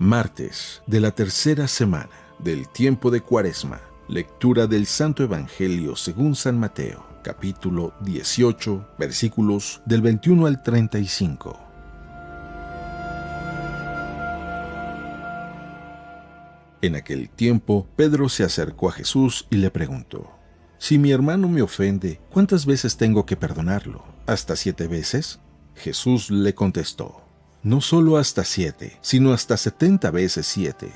Martes de la tercera semana del tiempo de Cuaresma. Lectura del Santo Evangelio según San Mateo, capítulo 18, versículos del 21 al 35. En aquel tiempo, Pedro se acercó a Jesús y le preguntó: «Si mi hermano me ofende, ¿cuántas veces tengo que perdonarlo? ¿Hasta 7 veces?» Jesús le contestó: «No solo hasta 7, sino hasta 70 veces 7».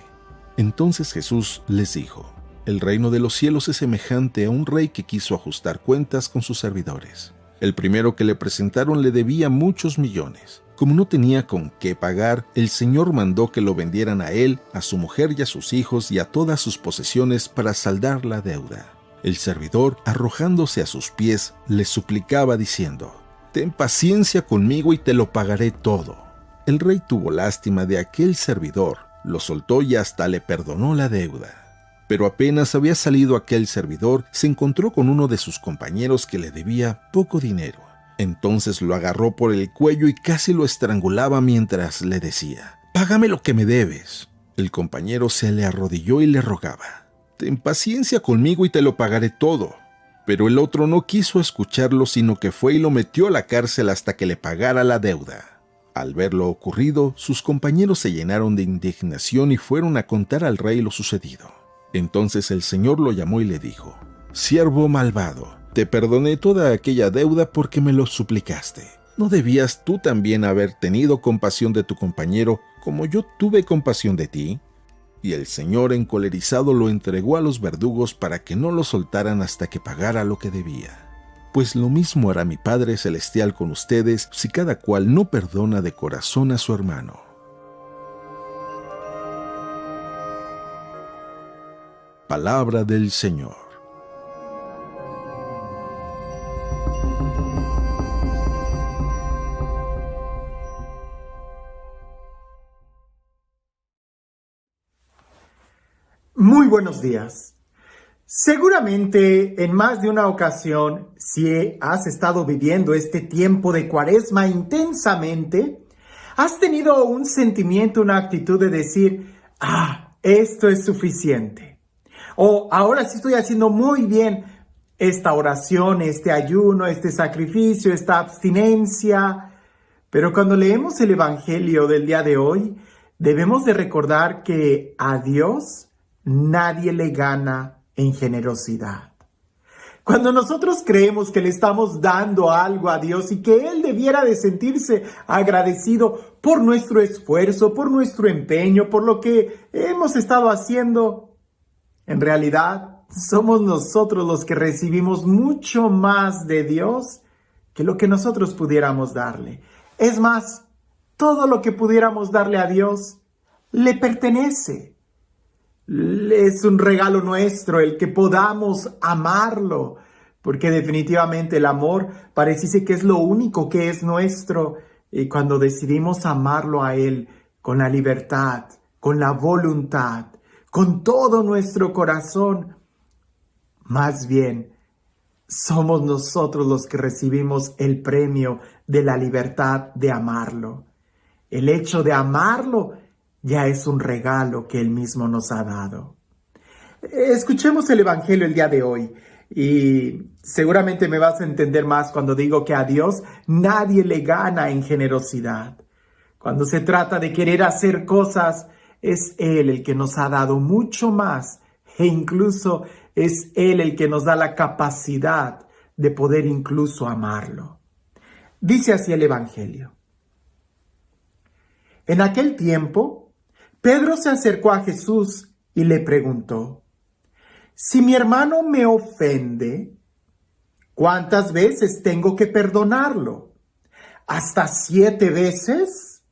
Entonces Jesús les dijo: «El reino de los cielos es semejante a un rey que quiso ajustar cuentas con sus servidores. El primero que le presentaron le debía muchos millones. Como no tenía con qué pagar, el Señor mandó que lo vendieran a él, a su mujer y a sus hijos y a todas sus posesiones para saldar la deuda. El servidor, arrojándose a sus pies, le suplicaba diciendo: «Ten paciencia conmigo y te lo pagaré todo». El rey tuvo lástima de aquel servidor, lo soltó y hasta le perdonó la deuda. Pero apenas había salido aquel servidor, se encontró con uno de sus compañeros que le debía poco dinero. Entonces lo agarró por el cuello y casi lo estrangulaba mientras le decía: «Págame lo que me debes». El compañero se le arrodilló y le rogaba: «Ten paciencia conmigo y te lo pagaré todo». Pero el otro no quiso escucharlo, sino que fue y lo metió a la cárcel hasta que le pagara la deuda. Al ver lo ocurrido, sus compañeros se llenaron de indignación y fueron a contar al rey lo sucedido. Entonces el Señor lo llamó y le dijo: «Siervo malvado, te perdoné toda aquella deuda porque me lo suplicaste. ¿No debías tú también haber tenido compasión de tu compañero como yo tuve compasión de ti?» Y el Señor, encolerizado, lo entregó a los verdugos para que no lo soltaran hasta que pagara lo que debía. Pues lo mismo hará mi Padre Celestial con ustedes si cada cual no perdona de corazón a su hermano». Palabra del Señor. Muy buenos días. Seguramente en más de una ocasión, si has estado viviendo este tiempo de Cuaresma intensamente, has tenido un sentimiento, una actitud de decir: esto es suficiente. O ahora sí estoy haciendo muy bien esta oración, este ayuno, este sacrificio, esta abstinencia. Pero cuando leemos el Evangelio del día de hoy, debemos de recordar que a Dios nadie le gana en generosidad. Cuando nosotros creemos que le estamos dando algo a Dios y que Él debiera de sentirse agradecido por nuestro esfuerzo, por nuestro empeño, por lo que hemos estado haciendo, en realidad somos nosotros los que recibimos mucho más de Dios que lo que nosotros pudiéramos darle. Es más, todo lo que pudiéramos darle a Dios le pertenece. Es un regalo nuestro el que podamos amarlo, porque definitivamente el amor parece que es lo único que es nuestro, y cuando decidimos amarlo a Él con la libertad, con la voluntad, con todo nuestro corazón, más bien somos nosotros los que recibimos el premio de la libertad de amarlo. El hecho de amarlo ya es un regalo que Él mismo nos ha dado. Escuchemos el Evangelio el día de hoy y seguramente me vas a entender más cuando digo que a Dios nadie le gana en generosidad. Cuando se trata de querer hacer cosas, es Él el que nos ha dado mucho más e incluso es Él el que nos da la capacidad de poder incluso amarlo. Dice así el Evangelio: En aquel tiempo, Pedro se acercó a Jesús y le preguntó: «Si mi hermano me ofende, ¿cuántas veces tengo que perdonarlo? ¿Hasta 7 veces?»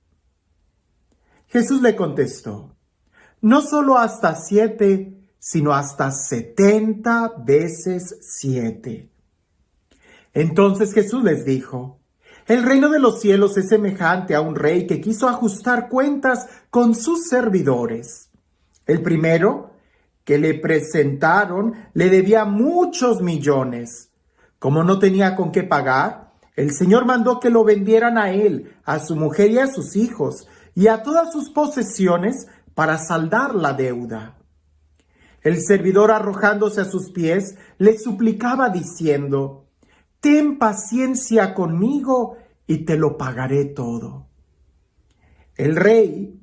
Jesús le contestó: «No solo hasta 7, sino hasta 70 veces 7». Entonces Jesús les dijo: «El reino de los cielos es semejante a un rey que quiso ajustar cuentas con sus servidores. El primero que le presentaron le debía muchos millones. Como no tenía con qué pagar, el Señor mandó que lo vendieran a él, a su mujer y a sus hijos, y a todas sus posesiones para saldar la deuda. El servidor, arrojándose a sus pies, le suplicaba diciendo: «Ten paciencia conmigo y te lo pagaré todo». El rey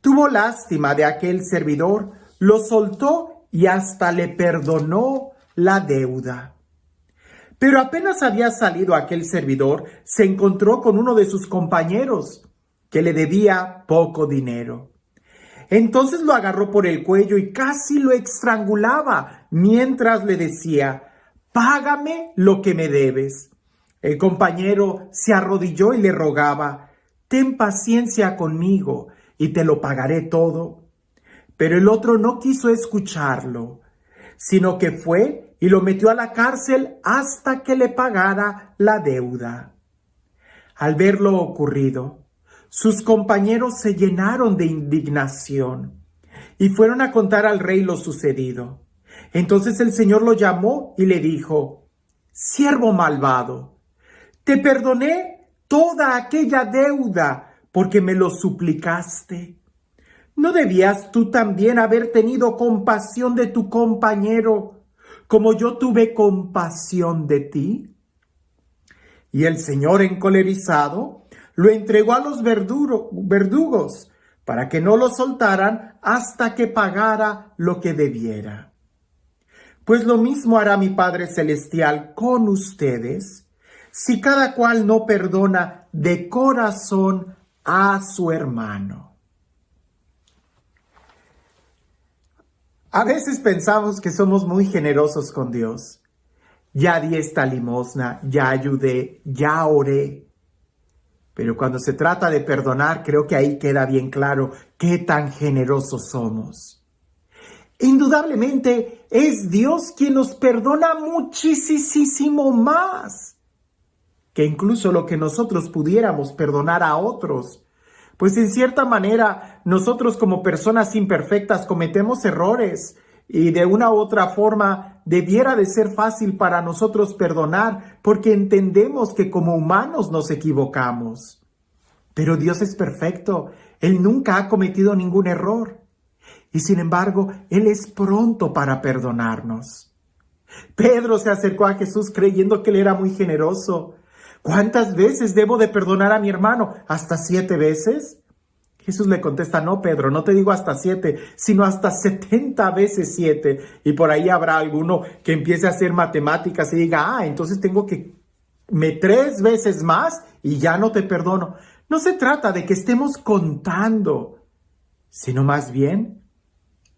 tuvo lástima de aquel servidor, lo soltó y hasta le perdonó la deuda. Pero apenas había salido aquel servidor, se encontró con uno de sus compañeros que le debía poco dinero. Entonces lo agarró por el cuello y casi lo estrangulaba mientras le decía: «Págame lo que me debes». El compañero se arrodilló y le rogaba: «Ten paciencia conmigo y te lo pagaré todo». Pero el otro no quiso escucharlo, sino que fue y lo metió a la cárcel hasta que le pagara la deuda. Al ver lo ocurrido, sus compañeros se llenaron de indignación y fueron a contar al rey lo sucedido. Entonces el Señor lo llamó y le dijo: «Siervo malvado, te perdoné toda aquella deuda porque me lo suplicaste. ¿No debías tú también haber tenido compasión de tu compañero, como yo tuve compasión de ti?» Y el Señor, encolerizado, lo entregó a los verdugos para que no lo soltaran hasta que pagara lo que debiera. Pues lo mismo hará mi Padre Celestial con ustedes, si cada cual no perdona de corazón a su hermano. A veces pensamos que somos muy generosos con Dios. Ya di esta limosna, ya ayudé, ya oré. Pero cuando se trata de perdonar, creo que ahí queda bien claro qué tan generosos somos. Indudablemente es Dios quien nos perdona muchísimo más que incluso lo que nosotros pudiéramos perdonar a otros. Pues en cierta manera nosotros como personas imperfectas cometemos errores y de una u otra forma debiera de ser fácil para nosotros perdonar porque entendemos que como humanos nos equivocamos. Pero Dios es perfecto, Él nunca ha cometido ningún error y sin embargo Él es pronto para perdonarnos. Pedro se acercó a Jesús creyendo que Él era muy generoso. ¿Cuántas veces debo de perdonar a mi hermano? ¿Hasta 7 veces? Jesús le contesta: no, Pedro, no te digo hasta 7, sino hasta 70 veces 7. Y por ahí habrá alguno que empiece a hacer matemáticas y diga: entonces tengo que 3 veces más y ya no te perdono. No se trata de que estemos contando, sino más bien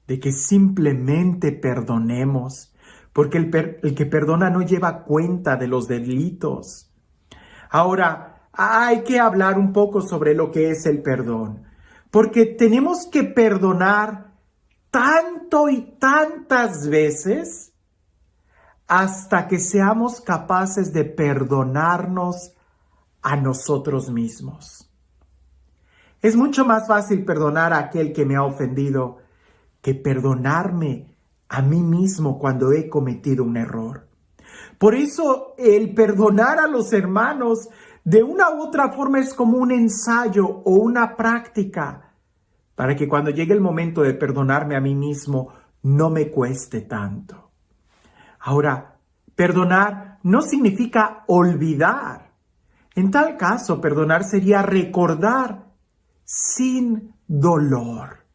de que simplemente perdonemos, porque el que perdona no lleva cuenta de los delitos. Ahora, hay que hablar un poco sobre lo que es el perdón, porque tenemos que perdonar tanto y tantas veces hasta que seamos capaces de perdonarnos a nosotros mismos. Es mucho más fácil perdonar a aquel que me ha ofendido que perdonarme a mí mismo cuando he cometido un error. Por eso el perdonar a los hermanos de una u otra forma es como un ensayo o una práctica para que cuando llegue el momento de perdonarme a mí mismo no me cueste tanto. Ahora, perdonar no significa olvidar. En tal caso, perdonar sería recordar sin dolor.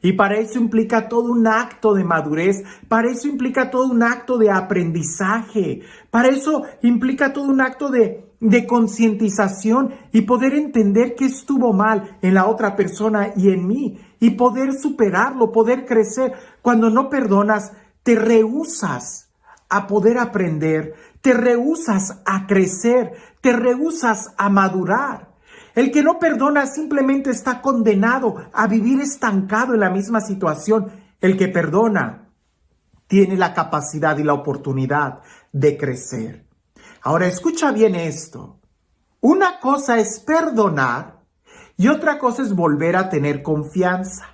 Y para eso implica todo un acto de madurez, para eso implica todo un acto de aprendizaje, para eso implica todo un acto de concientización y poder entender qué estuvo mal en la otra persona y en mí y poder superarlo, poder crecer. Cuando no perdonas, te rehúsas a poder aprender, te rehúsas a crecer, te rehúsas a madurar. El que no perdona simplemente está condenado a vivir estancado en la misma situación. El que perdona tiene la capacidad y la oportunidad de crecer. Ahora escucha bien esto. Una cosa es perdonar y otra cosa es volver a tener confianza.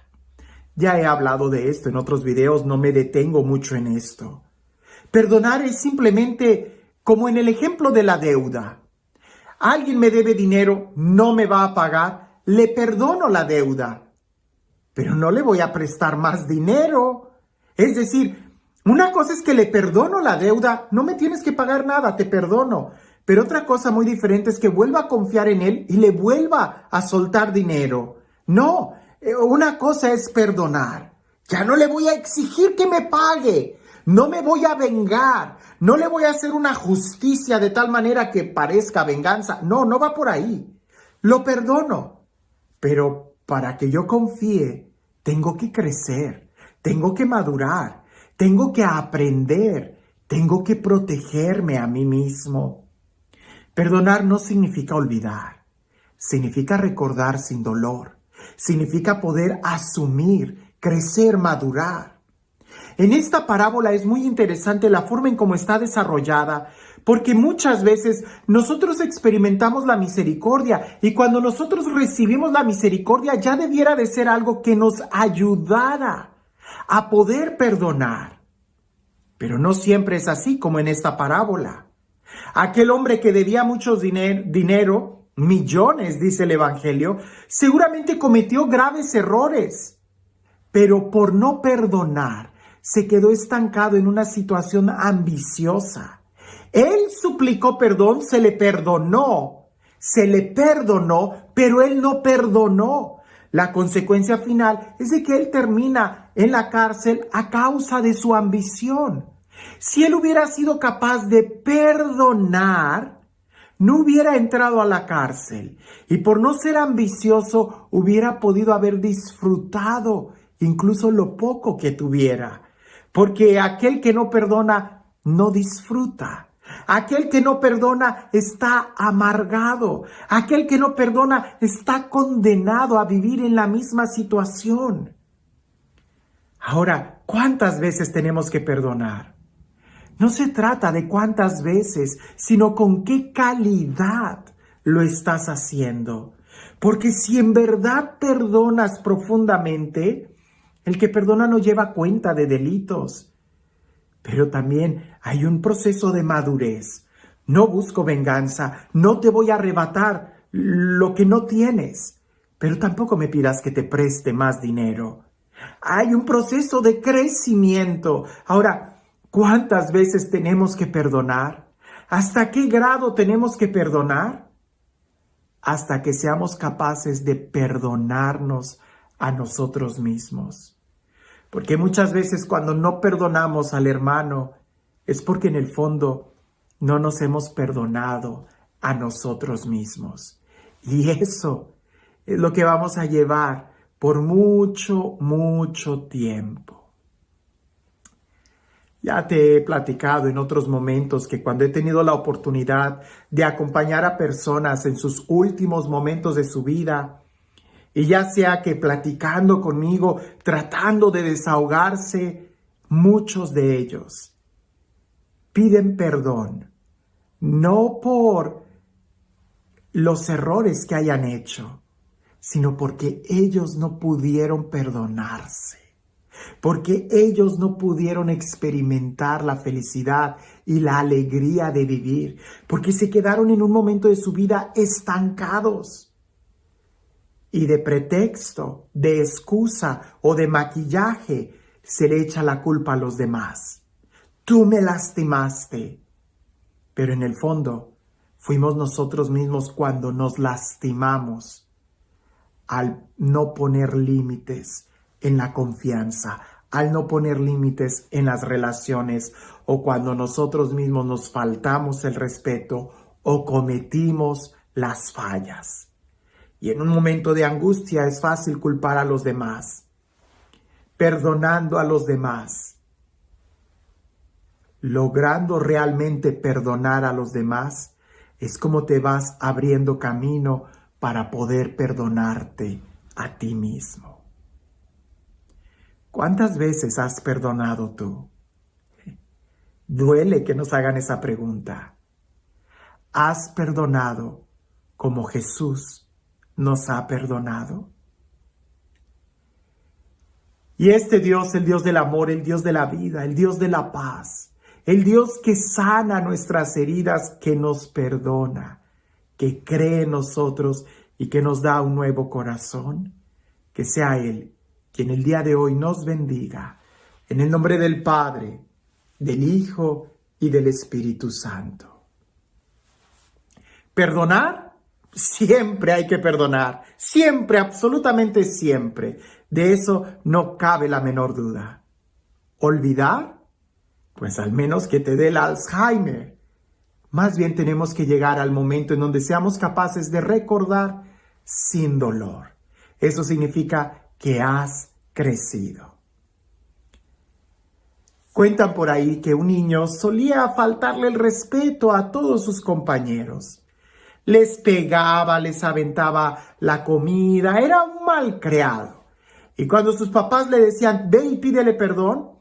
Ya he hablado de esto en otros videos, no me detengo mucho en esto. Perdonar es simplemente como en el ejemplo de la deuda. Alguien me debe dinero, no me va a pagar, le perdono la deuda. pero no le voy a prestar más dinero. Es decir, una cosa es que le perdono la deuda, no me tienes que pagar nada, te perdono. Pero otra cosa muy diferente es que vuelva a confiar en él y le vuelva a soltar dinero. No, una cosa es perdonar. Ya no le voy a exigir que me pague. No me voy a vengar. No le voy a hacer una justicia de tal manera que parezca venganza. No, no va por ahí. Lo perdono. Pero para que yo confíe, tengo que crecer. Tengo que madurar. Tengo que aprender. Tengo que protegerme a mí mismo. Perdonar no significa olvidar. Significa recordar sin dolor. Significa poder asumir, crecer, madurar. En esta parábola es muy interesante la forma en cómo está desarrollada, porque muchas veces nosotros experimentamos la misericordia y cuando nosotros recibimos la misericordia ya debiera de ser algo que nos ayudara a poder perdonar. Pero no siempre es así como en esta parábola. Aquel hombre que debía mucho dinero, millones, dice el Evangelio, seguramente cometió graves errores, pero por no perdonar, se quedó estancado en una situación ambiciosa. Él suplicó perdón, se le perdonó, pero él no perdonó. La consecuencia final es de que él termina en la cárcel a causa de su ambición. Si él hubiera sido capaz de perdonar, no hubiera entrado a la cárcel y por no ser ambicioso hubiera podido haber disfrutado incluso lo poco que tuviera. Porque aquel que no perdona no disfruta. Aquel que no perdona está amargado. Aquel que no perdona está condenado a vivir en la misma situación. Ahora, ¿cuántas veces tenemos que perdonar? No se trata de cuántas veces, sino con qué calidad lo estás haciendo. Porque si en verdad perdonas profundamente, el que perdona no lleva cuenta de delitos. Pero también hay un proceso de madurez. No busco venganza, no te voy a arrebatar lo que no tienes, pero tampoco me pidas que te preste más dinero. Hay un proceso de crecimiento. Ahora, ¿cuántas veces tenemos que perdonar? ¿Hasta qué grado tenemos que perdonar? Hasta que seamos capaces de perdonarnos a nosotros mismos. Porque muchas veces cuando no perdonamos al hermano es porque en el fondo no nos hemos perdonado a nosotros mismos. Y eso es lo que vamos a llevar por mucho, mucho tiempo. Ya te he platicado en otros momentos que cuando he tenido la oportunidad de acompañar a personas en sus últimos momentos de su vida, y ya sea que platicando conmigo, tratando de desahogarse, muchos de ellos piden perdón, no por los errores que hayan hecho, sino porque ellos no pudieron perdonarse, porque ellos no pudieron experimentar la felicidad y la alegría de vivir, porque se quedaron en un momento de su vida estancados. Y de pretexto, de excusa o de maquillaje se le echa la culpa a los demás. Tú me lastimaste. Pero en el fondo, fuimos nosotros mismos cuando nos lastimamos al no poner límites en la confianza, al no poner límites en las relaciones o cuando nosotros mismos nos faltamos el respeto o cometimos las fallas. Y en un momento de angustia es fácil culpar a los demás, perdonando a los demás, logrando realmente perdonar a los demás, es como te vas abriendo camino para poder perdonarte a ti mismo. ¿Cuántas veces has perdonado tú? Duele que nos hagan esa pregunta. ¿Has perdonado como Jesús nos ha perdonado? Y este Dios, el Dios del amor, el Dios de la vida, el Dios de la paz, el Dios que sana nuestras heridas, que nos perdona, que cree en nosotros y que nos da un nuevo corazón, que sea Él y en el día de hoy nos bendiga. En el nombre del Padre, del Hijo y del Espíritu Santo. Perdonar, siempre hay que perdonar. Siempre, absolutamente siempre. De eso no cabe la menor duda. Olvidar, pues al menos que te dé el Alzheimer. Más bien tenemos que llegar al momento en donde seamos capaces de recordar sin dolor. Eso significa que has crecido. Cuentan por ahí que un niño solía faltarle el respeto a todos sus compañeros. Les pegaba, les aventaba la comida, era un malcriado. Y cuando sus papás le decían, ve y pídele perdón,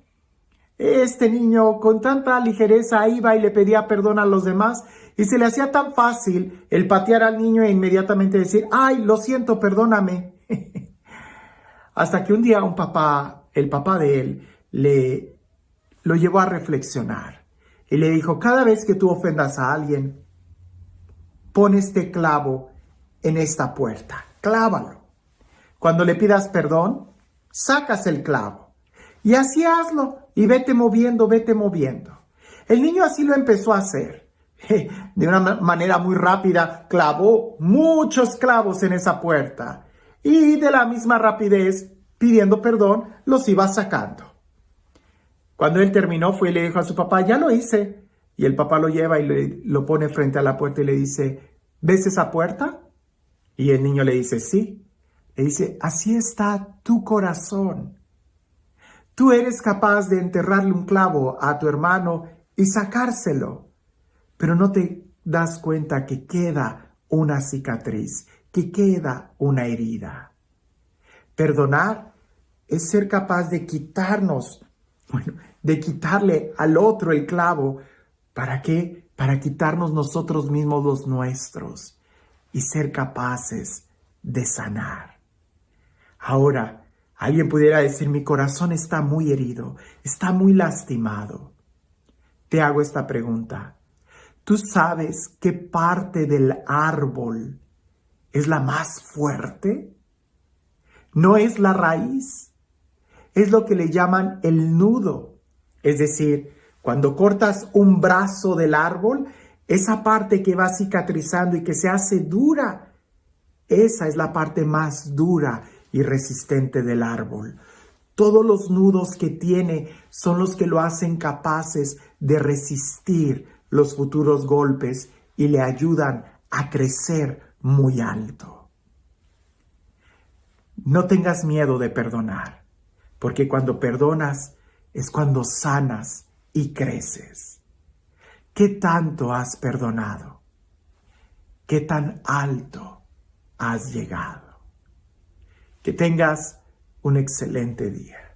este niño con tanta ligereza iba y le pedía perdón a los demás y se le hacía tan fácil el patear al niño e inmediatamente decir, ay, lo siento, perdóname. Hasta que un día el papá de él, lo llevó a reflexionar y le dijo, cada vez que tú ofendas a alguien, pon este clavo en esta puerta, clávalo. Cuando le pidas perdón, sacas el clavo y así hazlo y vete moviendo, vete moviendo. El niño así lo empezó a hacer. De una manera muy rápida, clavó muchos clavos en esa puerta y de la misma rapidez, pidiendo perdón, los iba sacando. Cuando él terminó, fue y le dijo a su papá, ya lo hice. Y el papá lo lleva y lo pone frente a la puerta y le dice, ¿ves esa puerta? Y el niño le dice, sí. Le dice, así está tu corazón. Tú eres capaz de enterrarle un clavo a tu hermano y sacárselo, pero no te das cuenta que queda una cicatriz, que queda una herida. Perdonar es ser capaz de de quitarle al otro el clavo. ¿Para qué? Para quitarnos nosotros mismos los nuestros y ser capaces de sanar. Ahora, alguien pudiera decir, mi corazón está muy herido, está muy lastimado. Te hago esta pregunta. ¿Tú sabes qué parte del árbol es la más fuerte? No es la raíz, es lo que le llaman el nudo. Es decir, cuando cortas un brazo del árbol, esa parte que va cicatrizando y que se hace dura, esa es la parte más dura y resistente del árbol. Todos los nudos que tiene son los que lo hacen capaces de resistir los futuros golpes y le ayudan a crecer muy alto. No tengas miedo de perdonar, porque cuando perdonas es cuando sanas y creces. ¿Qué tanto has perdonado? ¿Qué tan alto has llegado? Que tengas un excelente día.